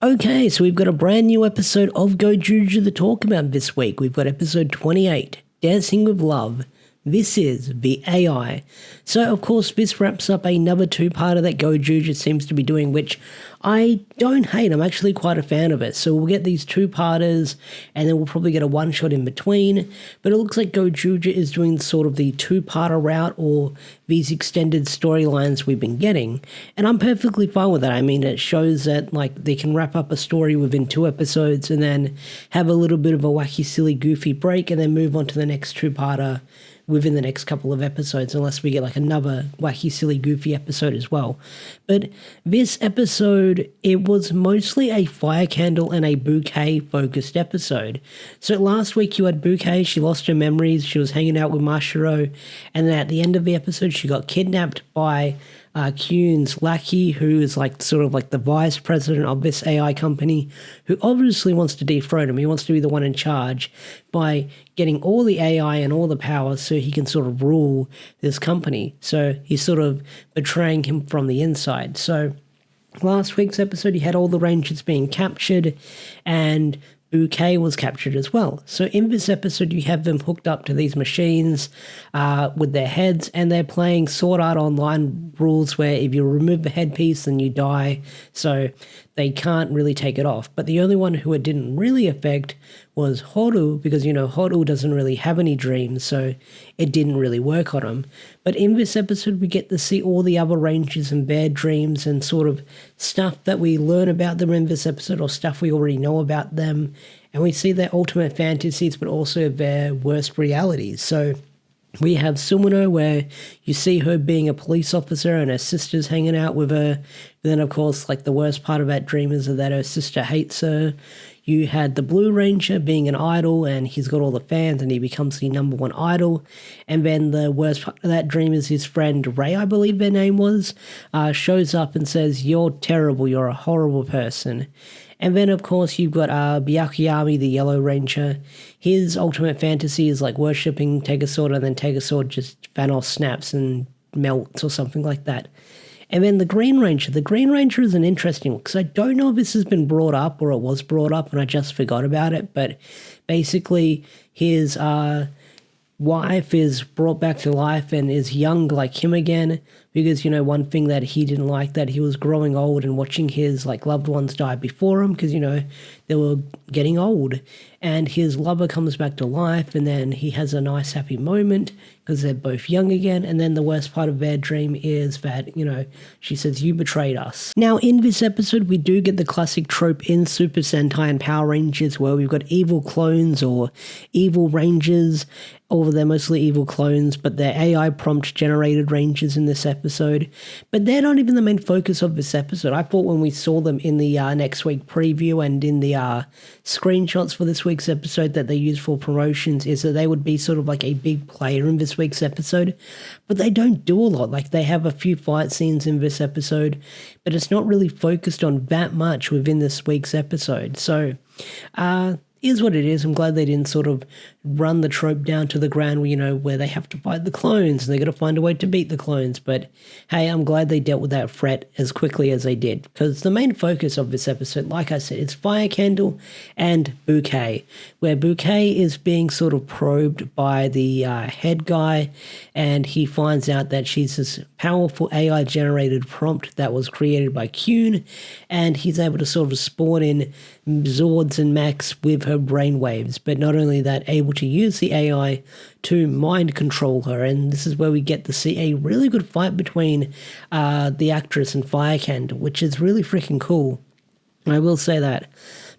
Okay, so we've got a brand new episode of Gozyuger to talk about this week. We've got episode 28, Dancing with Love. This is the AI. So, of course, this wraps up another two-parter that Gozyuger seems to be doing, which I don't hate. I'm actually quite a fan of it. So we'll get these two-parters, and then we'll probably get a one-shot in between. But it looks like Gozyuger is doing sort of the two-parter route, or these extended storylines we've been getting. And I'm perfectly fine with that. I mean, it shows that, like, they can wrap up a story within 2 episodes and then have a little bit of a wacky, silly, goofy break, and then move on to the next two-parter within the next couple of episodes, unless we get like another wacky, silly, goofy episode as well. But this episode, it was mostly a fire candle and a Bouquet focused episode. So last week you had Bouquet, she lost her memories, she was hanging out with Mashiro, and then at the end of the episode she got kidnapped by Kyun's lackey, who is like sort of like the vice president of this AI company, who obviously wants to dethrone him. He wants to be the one in charge by getting all the AI and all the power so he can sort of rule this company. So he's sort of betraying him from the inside. So last week's episode, he had all the Rangers being captured, and Bouquet was captured as well. So in this episode, you have them hooked up to these machines with their heads, and they're playing Sword Art Online rules where if you remove the headpiece, then you die. So they can't really take it off. But the only one who it didn't really affect was Horu, because, you know, Horu doesn't really have any dreams, so it didn't really work on him. But in this episode, we get to see all the other Rangers and their dreams and sort of stuff that we learn about them in this episode, or stuff we already know about them. And we see their ultimate fantasies, but also their worst realities. So we have Sumino, where you see her being a police officer and her sister's hanging out with her. But then, of course, like the worst part of that dream is that her sister hates her. You had the Blue Ranger being an idol, and he's got all the fans, and he becomes the #1 idol. And then the worst part of that dream is his friend Ray, I believe their name was, shows up and says, "You're terrible, you're a horrible person." And then, of course, you've got Byakuya, the Yellow Ranger. His ultimate fantasy is like worshipping Tegasword, and then Tegasword just Thanos snaps and melts or something like that. And then the Green Ranger. The Green Ranger is an interesting one, because I don't know if this has been brought up or it was brought up and I just forgot about it. But basically, his wife is brought back to life and is young like him again, because, you know, one thing that he didn't like, that he was growing old and watching his like loved ones die before him, because, you know, they were getting old. And his lover comes back to life, and then he has a nice happy moment because they're both young again. And then the worst part of their dream is that, you know, she says, "You betrayed us." Now, in this episode, we do get the classic trope in Super Sentai and Power Rangers where we've got evil clones or evil rangers, or they're mostly evil clones, but they're AI prompt generated rangers in this episode. But they're not even the main focus of this episode. I thought when we saw them in the next week preview and in the screenshots for this week's episode that they use for promotions, is that they would be sort of like a big player in this week's episode. But they don't do a lot. Like, they have a few fight scenes in this episode, but it's not really focused on that much within this week's episode. So, is what it is. I'm glad they didn't sort of run the trope down to the ground where, you know, where they have to fight the clones and they got to find a way to beat the clones. But hey, I'm glad they dealt with that threat as quickly as they did, because the main focus of this episode, like I said, is Fire Candle and Bouquet, where Bouquet is being sort of probed by the head guy, and he finds out that she's this powerful AI generated prompt that was created by Kyun, and he's able to sort of spawn in Zords and mechs with her brainwaves. But not only that, able to use the AI to mind control her. And this is where we get to see a really good fight between the actress and Fire Candle, which is really freaking cool. I will say that.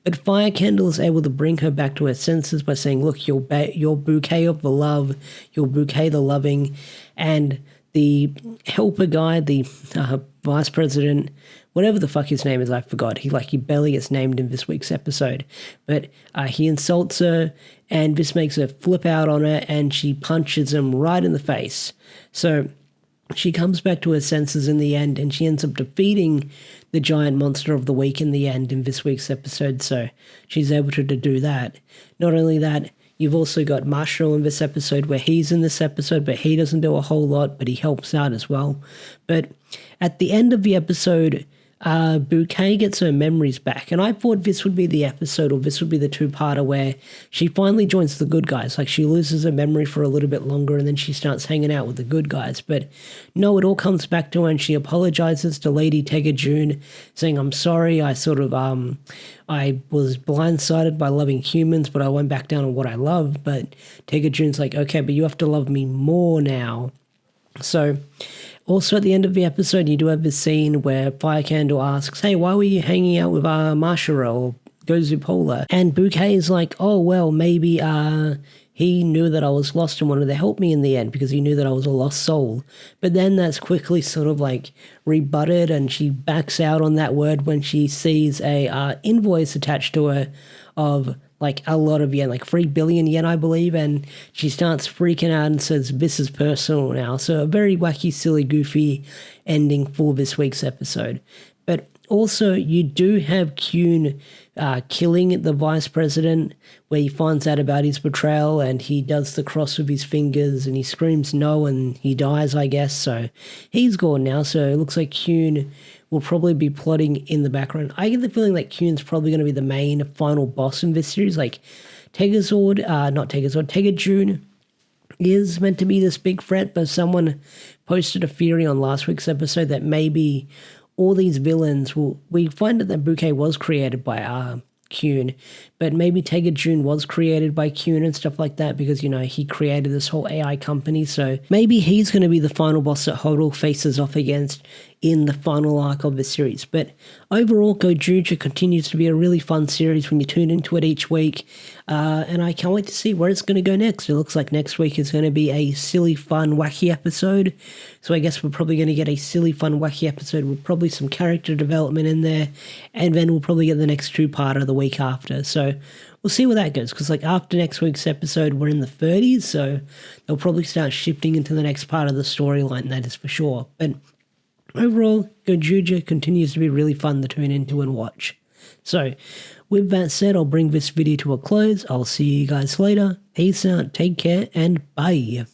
But Fire Candle is able to bring her back to her senses by saying, "Look, you're Bouquet of the love, you're Bouquet the loving." And the helper guy, the vice president, whatever the fuck his name is, I forgot. He barely gets named in this week's episode. But he insults her, and this makes her flip out on her, and she punches him right in the face. So she comes back to her senses in the end, and she ends up defeating the giant monster of the week in the end in this week's episode. So she's able to do that. Not only that, you've also got Marshall in this episode, where he's in this episode, but he doesn't do a whole lot, but he helps out as well. But at the end of the episode, Bouquet gets her memories back. And I thought this would be the episode, or this would be the two-parter where she finally joins the good guys. Like, she loses her memory for a little bit longer and then she starts hanging out with the good guys. But no, it all comes back to her and she apologizes to Lady Tegajun, saying, I'm sorry, I was blindsided by loving humans, but I went back down on what I love. But Tegajun's like, okay, but you have to love me more now. So, also at the end of the episode, you do have this scene where Fire Candle asks, hey, why were you hanging out with Mashara or Gozyuger? And Bouquet is like, oh, well, maybe he knew that I was lost and wanted to help me in the end because he knew that I was a lost soul. But then that's quickly sort of like rebutted and she backs out on that word when she sees a invoice attached to her of like a lot of yen, like 3 billion yen, I believe, and she starts freaking out and says, this is personal now. So a very wacky, silly, goofy ending for this week's episode. But also, you do have Kyun killing the vice president, where he finds out about his betrayal and he does the cross with his fingers and he screams no and he dies, I guess. So he's gone now. So it looks like Kyun will probably be plotting in the background. I get the feeling that Kyun's probably going to be the main final boss in this series. Like Tegajun is meant to be this big threat, but someone posted a theory on last week's episode that maybe all these villains we find out that Bouquet was created by Kyun, but maybe Tegajun was created by Kyun and stuff like that because, he created this whole AI company. So maybe he's going to be the final boss that Hodel faces off against in the final arc of the series. But overall, Gozyuger continues to be a really fun series when you tune into it each week. And I can't wait to see where it's going to go next. It looks like next week is going to be a silly, fun, wacky episode. So I guess we're probably going to get a silly, fun, wacky episode with probably some character development in there. And then we'll probably get the next two-parter the week after. So we'll see where that goes. Because after next week's episode, we're in the 30s. So they'll probably start shifting into the next part of the storyline, that is for sure. But overall, Gozyuger continues to be really fun to tune into and watch. So, with that said, I'll bring this video to a close. I'll see you guys later. Peace out, take care, and bye.